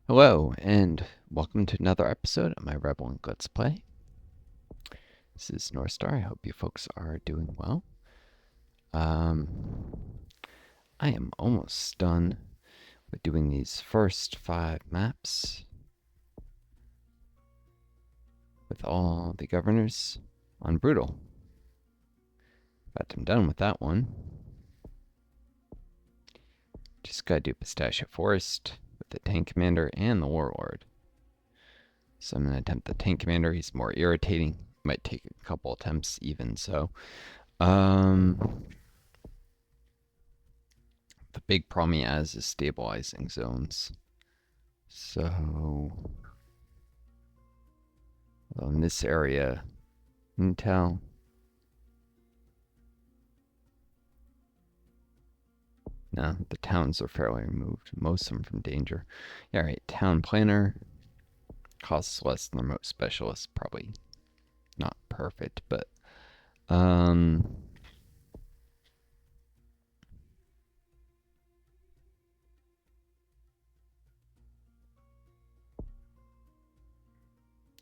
Hello, and welcome to another episode of my Rebel and Let's Play. This is Northstar. I hope you folks are doing well. I am almost done with doing these first 5 maps with all the governors on Brutal. But I'm done with that one. Just gotta do Pistachio Forest with the Tank Commander and the Warlord. So I'm gonna attempt the Tank Commander. He's more irritating. Might take a couple attempts even so. The big problem he has is stabilizing zones. So, well, in this area, intel. No, the towns are fairly removed. Most of them from danger. Yeah, right. Town planner costs less than the remote specialist. Probably not perfect, but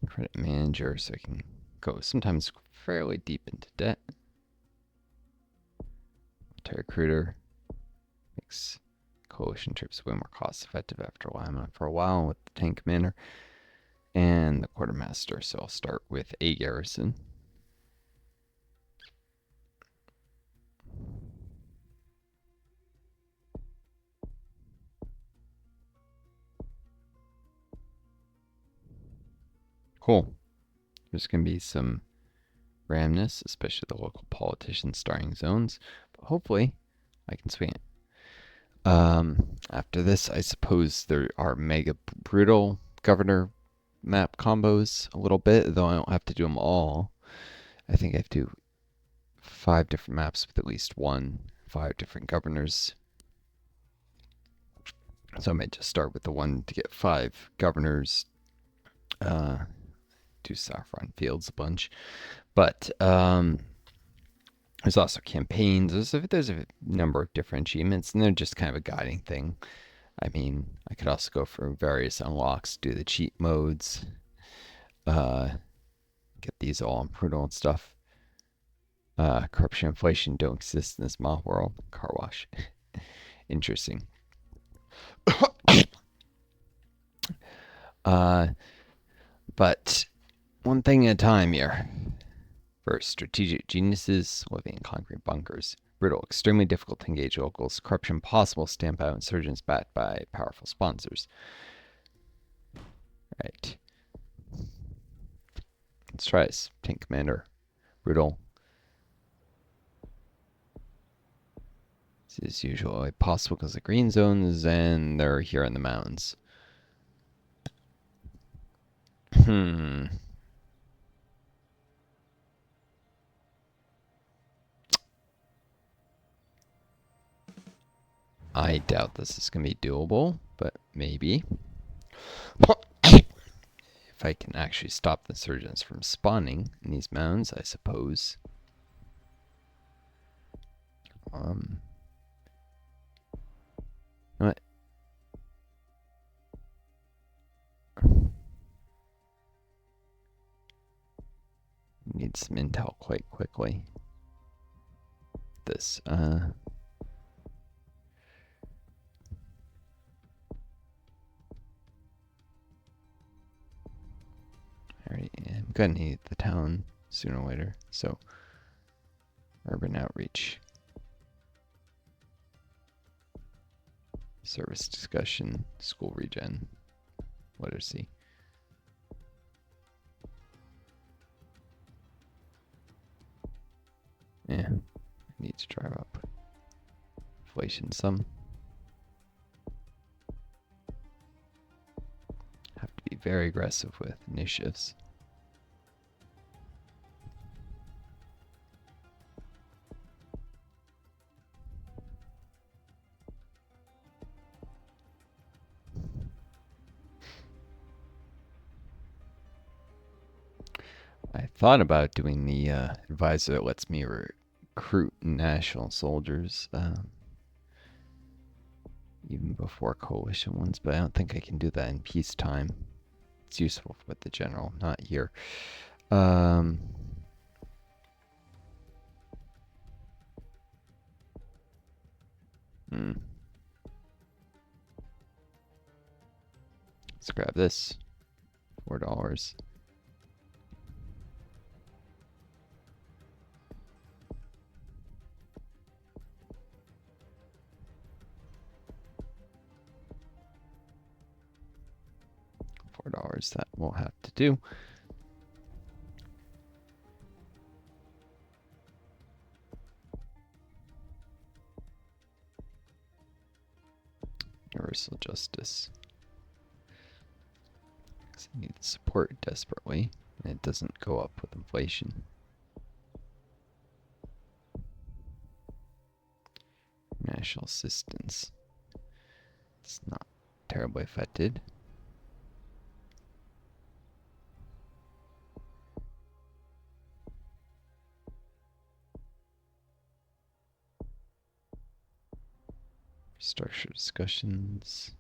credit manager, so I can go sometimes fairly deep into debt. Military recruiter makes coalition trips way more cost effective after a while. I'm on for a while with the tank commander and the quartermaster, so I'll start with a garrison. Cool. There's going to be some ramness, especially the local politicians starring zones, but hopefully I can swing it. After this, I suppose there are mega brutal governor map combos a little bit, though I don't have to do them all. I think I have to do 5 different maps with at least 5 different governors. So I might just start with the one to get 5 governors. Do Saffron Fields a bunch. But there's also campaigns. There's a number of different achievements, and they're just kind of a guiding thing. I mean, I could also go for various unlocks, do the cheat modes, get these all on brutal and stuff. Corruption and inflation don't exist in this mob world. Car wash. Interesting. But one thing at a time here. First, strategic geniuses living in concrete bunkers. Brittle, extremely difficult to engage locals. Corruption possible, stamp out insurgents backed by powerful sponsors. Right. Let's try this. Tank commander. Brutal. This is usually possible because of green zones, and they're here in the mountains. I doubt this is going to be doable, but maybe. If I can actually stop the insurgents from spawning in these mountains, I suppose. What? Need some intel quite quickly. This, Alright, I'm gonna need the town sooner or later. So, urban outreach, service discussion, school regen, literacy. Yeah, I need to drive up inflation some. Have to be very aggressive with initiatives. I thought about doing the advisor that lets me recruit national soldiers. even before coalition ones, but I don't think I can do that in peacetime. It's useful with the general, not here. Hmm. Let's grab this. $4. $4, that will have to do. Universal justice. Because I need support desperately, and it doesn't go up with inflation. National assistance. It's not terribly affected. Structure discussions.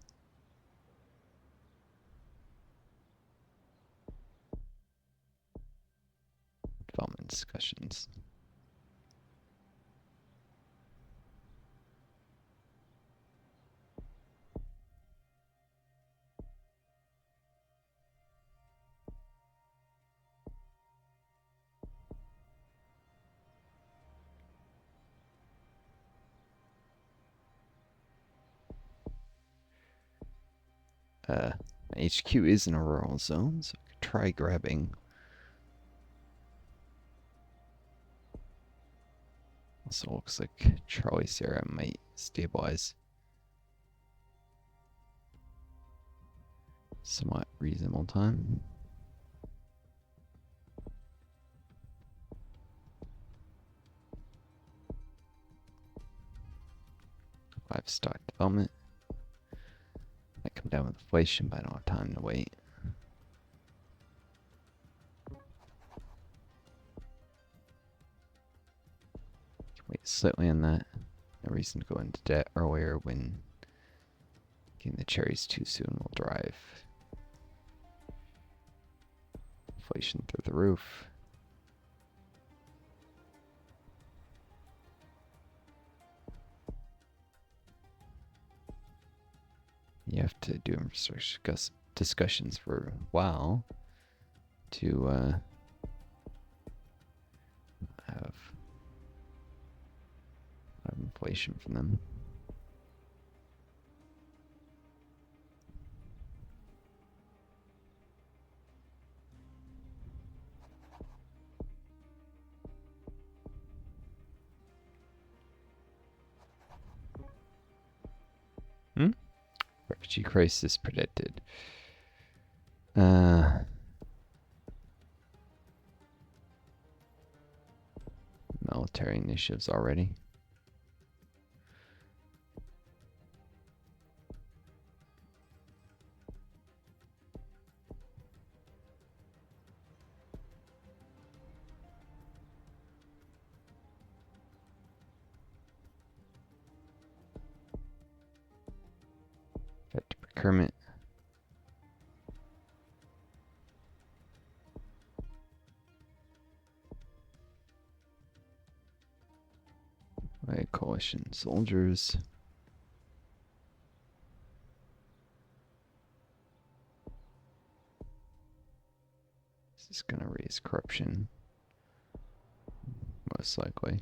Development discussions. HQ is in a rural zone, so I could try grabbing. Also looks like Charlie Sarah might stabilize. Somewhat reasonable time. 5-stock development. Might come down with inflation, but I don't have time to wait. Wait slightly on that. No reason to go into debt earlier when getting the cherries too soon will drive inflation through the roof. You have to do infrastructure discussions for a while to have inflation from them. Refugee crisis predicted. Military initiatives already. Effective procurement. By coalition soldiers. This is going to raise corruption. Most likely.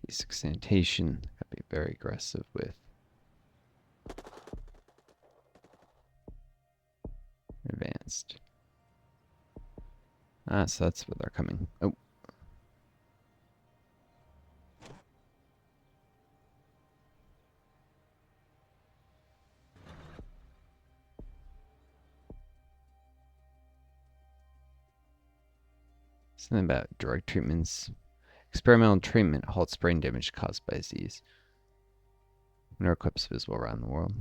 Basic sanitation. Gotta be very aggressive with. Advanced. So that's where they're coming. Oh. Something about drug treatments. Experimental treatment halts brain damage caused by disease. Neuroclips visible around the world.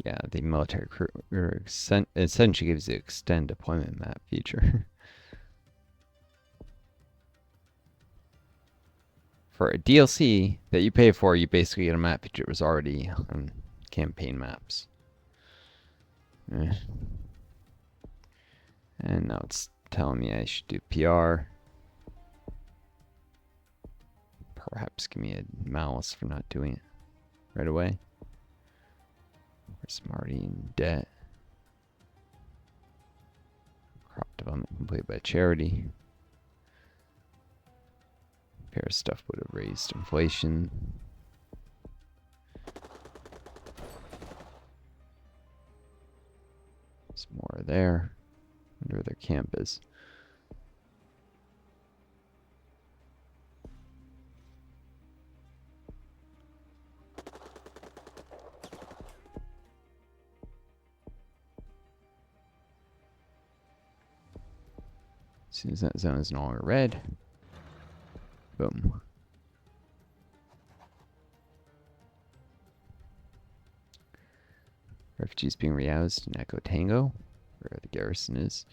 Yeah, the military recruiter essentially gives the extend deployment map feature. For a DLC that you pay for, you basically get a map feature that was already on campaign maps. Eh. And now it's telling me I should do PR. Perhaps give me a malice for not doing it right away. We're smarty in debt. Crop development completed by charity. Pair of stuff would have raised inflation. There's more there. Wonder where their camp is. As soon as that zone is no longer red, boom. Refugees being rehoused in Echo Tango, where the garrison is.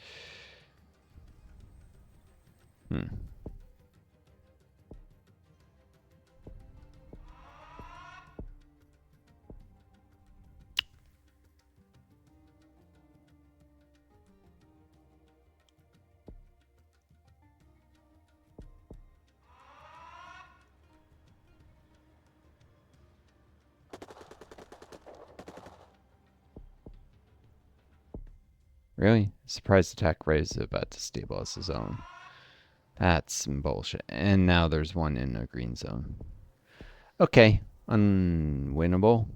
Really? Surprise attack right as about to stabilize the zone. That's some bullshit. And now there's one in a green zone. Okay. Unwinnable.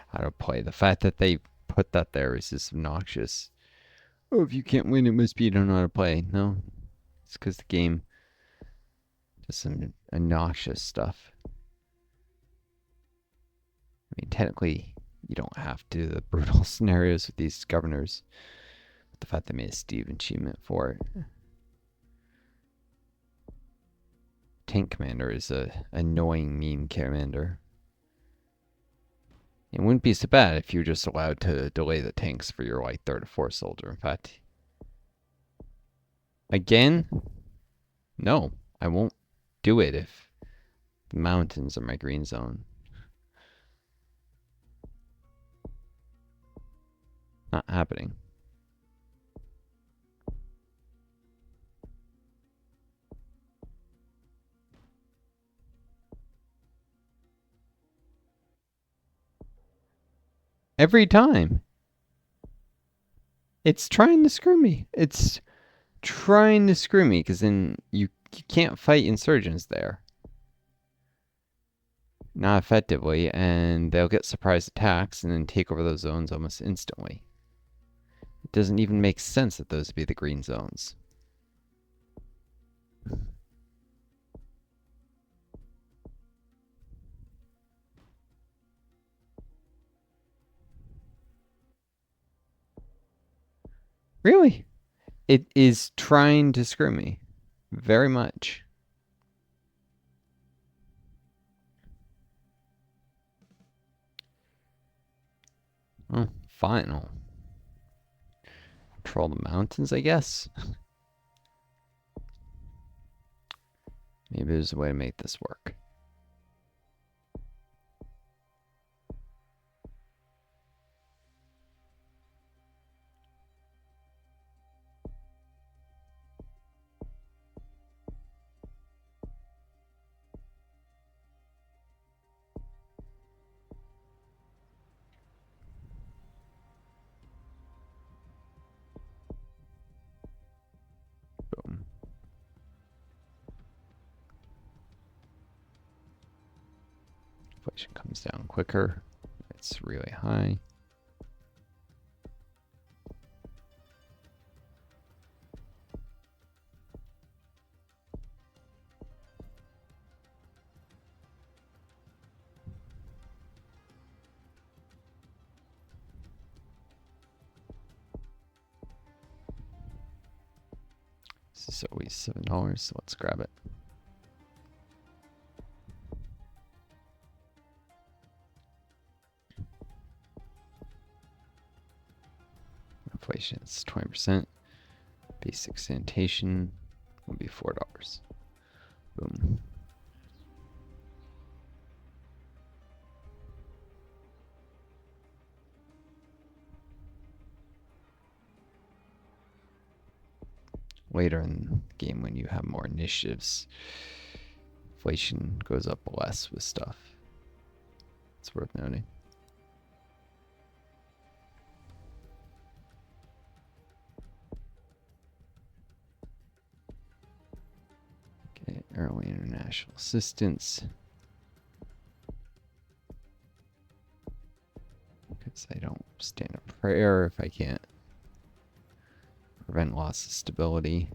How to play. The fact that they put that there is just obnoxious. Oh, if you can't win, it must be you don't know how to play. No. It's because the game does some obnoxious stuff. I mean, technically, you don't have to do the brutal scenarios with these governors. But the fact they made a Steve achievement for it. Tank commander is a annoying, mean commander. It wouldn't be so bad if you were just allowed to delay the tanks for your like third or fourth soldier. In fact, again, no, I won't do it if the mountains are my green zone. Not happening. Every time. It's trying to screw me. It's trying to screw me because then you can't fight insurgents there. Not effectively, and they'll get surprise attacks and then take over those zones almost instantly. It doesn't even make sense that those be the green zones. Really? It is trying to screw me. Very much. Oh, final. Control the mountains, I guess. Maybe there's a way to make this work. Boom. Inflation comes down quicker. It's really high. This is always $7, so let's grab it. Inflation is 20%. Basic sanitation will be $4. Boom. Later in the game, when you have more initiatives, inflation goes up less with stuff. It's worth noting. Okay, early international assistance. Because I don't stand a prayer if I can't prevent loss of stability.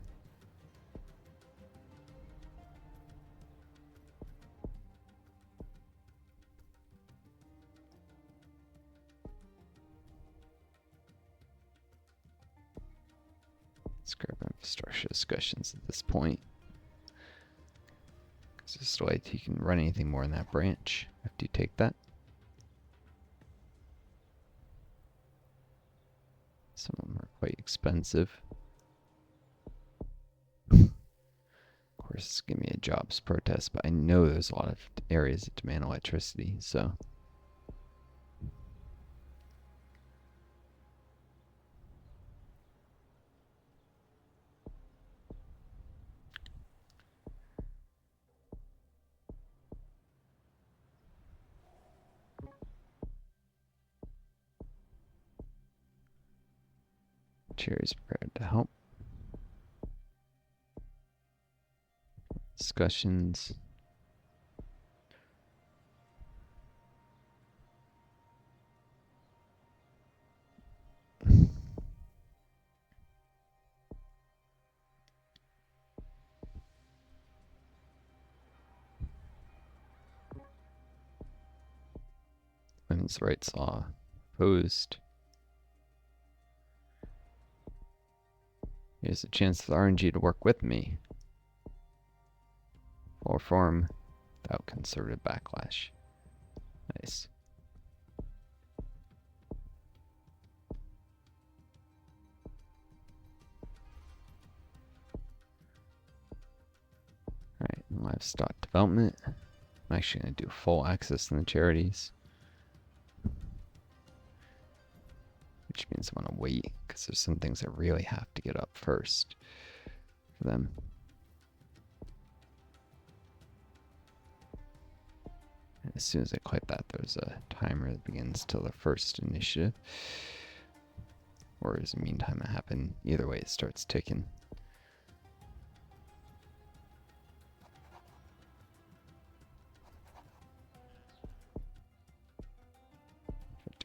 Let's grab infrastructure discussions at this point. Because there's no way you can run anything more in that branch after you take that. Some of them are quite expensive. Of course, it's giving me a jobs protest, but I know there's a lot of areas that demand electricity, so. Chair is prepared to help. Discussions. Women's rights law opposed. Here's a chance for the RNG to work with me. Full reform without conservative backlash. Nice. Alright, livestock development. I'm actually going to do full access in the charities. Which means I want to wait, because there's some things I really have to get up first for them. And as soon as I click that, there's a timer that begins till the first initiative. Or in the meantime it happen. Either way, it starts ticking.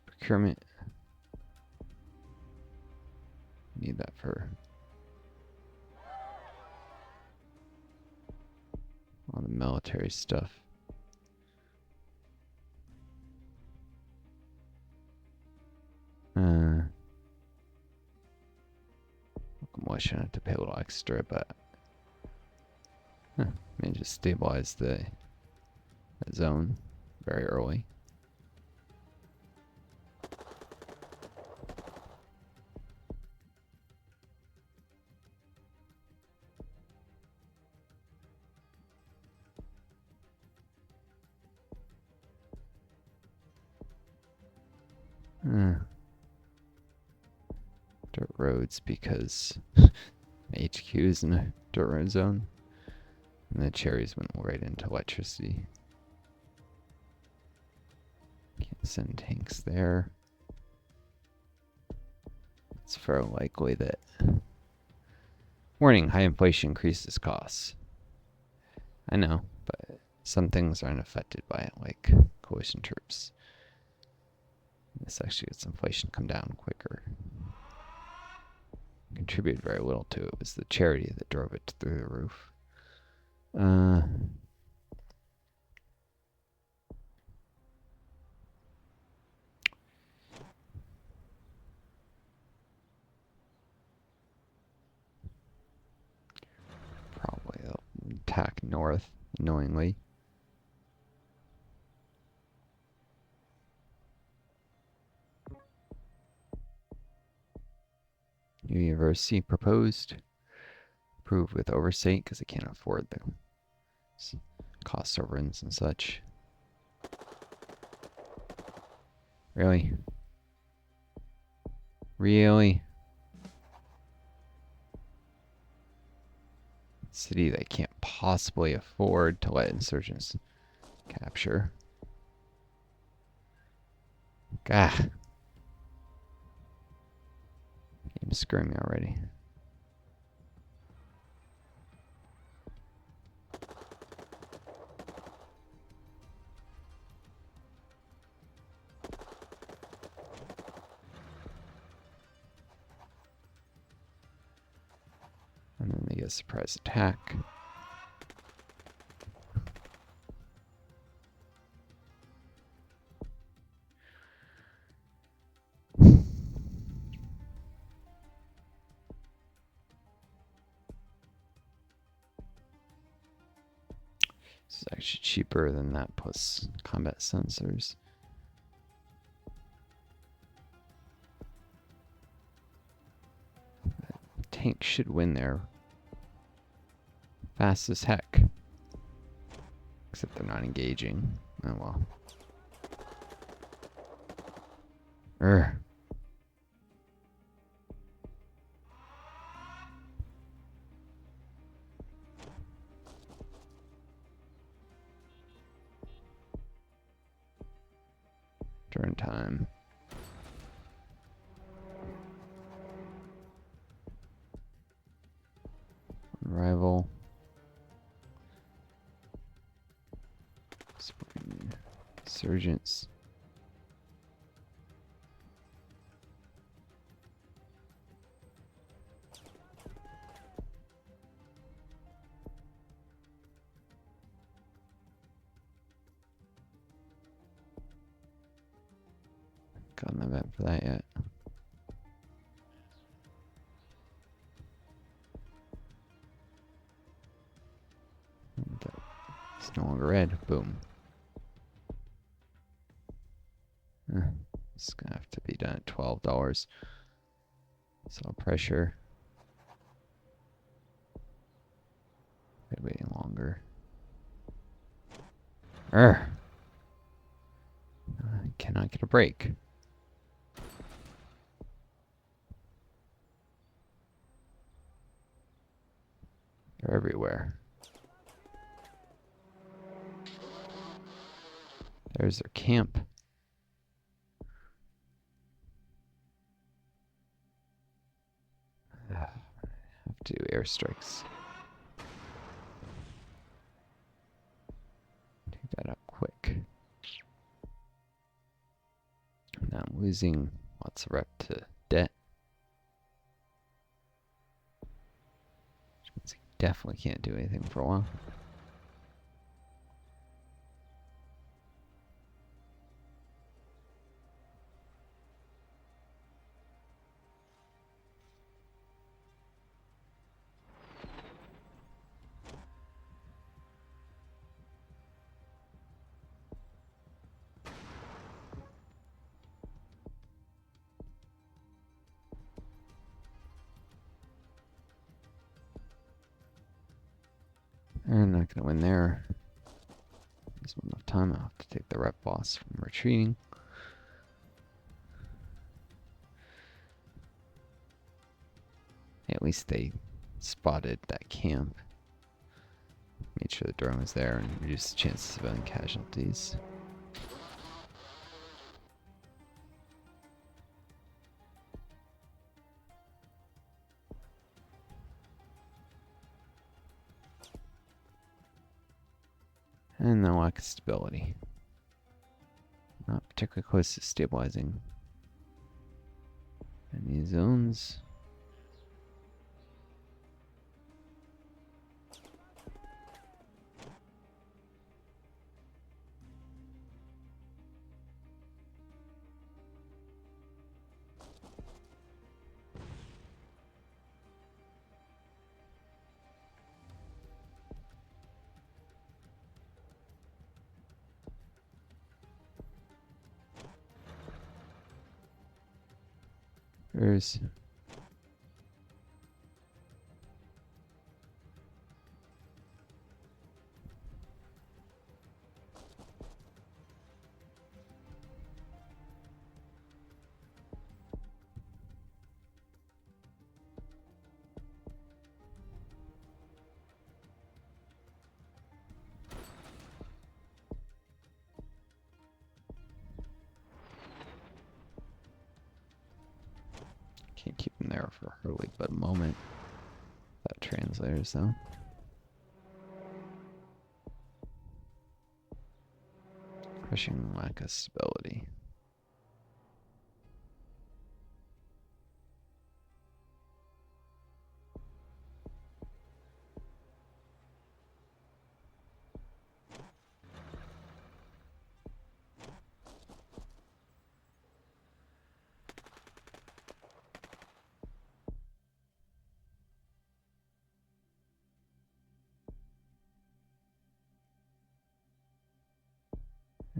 Procurement. Need that for all the military stuff. I shouldn't have to pay a little extra, but may just stabilize the zone very early. Dirt roads, because HQ is in a dirt road zone. And the cherries went right into electricity. Can't send tanks there. It's fairly likely that... Warning, high inflation increases costs. I know, but some things aren't affected by it, like coalition troops. This actually gets inflation come down quicker. Contributed very little to it. It was the charity that drove it through the roof. attack north, annoyingly. New university proposed. Approved with oversight because I can't afford the cost overruns and such. Really? Really? City they can't possibly afford to let insurgents capture. Gah. Game's screwing me already. And then they get a surprise attack. This is actually cheaper than that plus combat sensors. Tank should win there. Fast as heck. Except they're not engaging. Oh well. Urgh. Turn time. Rival. Insurgents. Got an event for that yet. It's no longer red. Boom. It's gonna have to be done at $12. So pressure. Waiting longer. I cannot get a break. They're everywhere. There's their camp. Have to do airstrikes. Take that up quick. Now I'm losing lots of rep to debt. Which means I definitely can't do anything for a while. I'm not going to win there. There's not enough time. I'll have to take the rep boss from retreating. At least they spotted that camp. Made sure the drone was there and reduced the chances of civilian casualties. And the lack of stability. Not particularly close to stabilizing any zones. Where's... Can't keep him there for hardly but a moment. That translators though. Crushing lack of stability.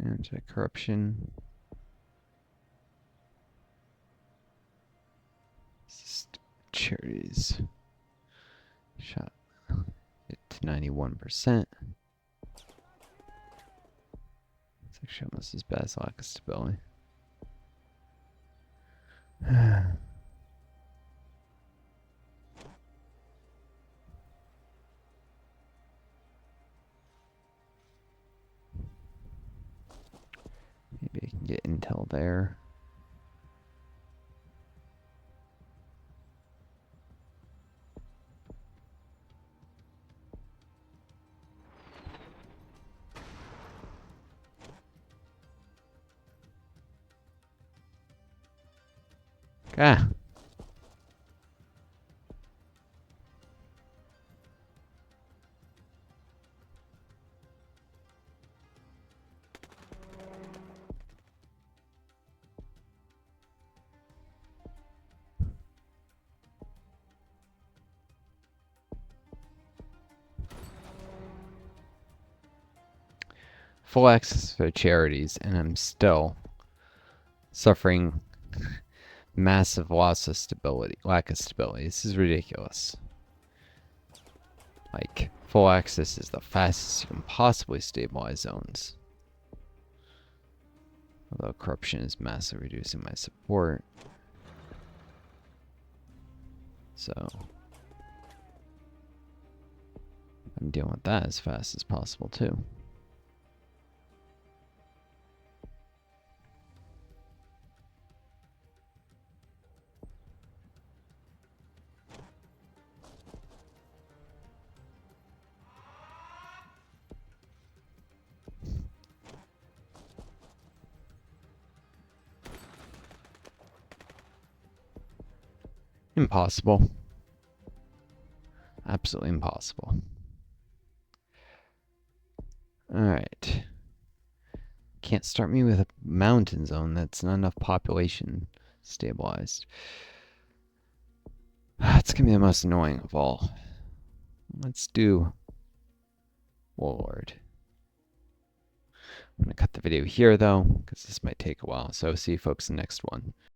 Anti-corruption. Charities. Shot it to 91%. It's actually almost as bad as lack of stability. Maybe I can get intel there. Ah. Full access for charities, and I'm still suffering massive loss of stability, lack of stability. This is ridiculous. Like, full access is the fastest you can possibly stabilize zones. Although corruption is massively reducing my support. So I'm dealing with that as fast as possible too. Impossible. Absolutely impossible. Alright. Can't start me with a mountain zone. That's not enough population stabilized. It's gonna be the most annoying of all. Let's do Warlord. I'm gonna cut the video here though, because this might take a while. So see you folks in the next one.